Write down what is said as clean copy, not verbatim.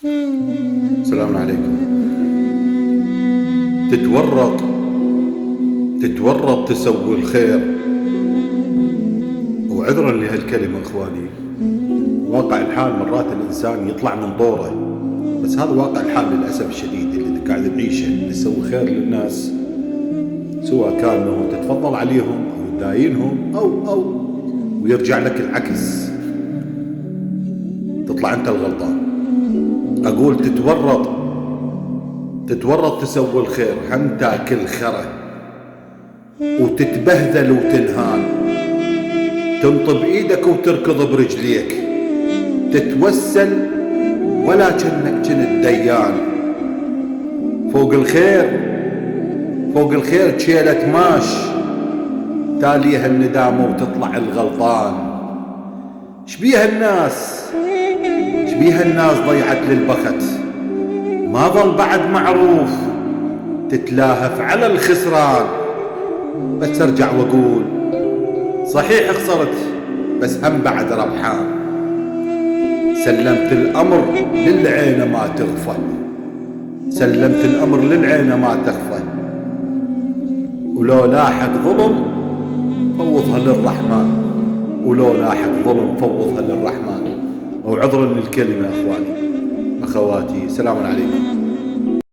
السلام عليكم. تتورط تسوي الخير. وعذرا لهالكلمة اخواني، واقع الحال مرات الانسان يطلع من دوره، بس هذا واقع الحال للاسف الشديد اللي قاعد نعيشه. نسوي خير للناس سواء كان انه تتفضل عليهم او تداينهم او ويرجع لك العكس، تطلع انت الغلطان. اقول تتورط تسوي الخير، هم تاكل خره وتتبهذل وتنهان، تنطب ايدك وتركض برجليك، تتوسل ولا كأنك كنت ديان. فوق الخير تشيلة ماش، تاليها الندامة وتطلع الغلطان. شبيها الناس ضيعت للبخت، ما ظل بعد معروف، تتلاهف على الخسران. بس ارجع واقول صحيح خسرت، بس هم بعد ربحان. سلمت الامر للعين ما تخفى، ولو لاحق ظلم فوضها للرحمن. وعذرا للكلمة اخواني اخواتي، سلام عليكم.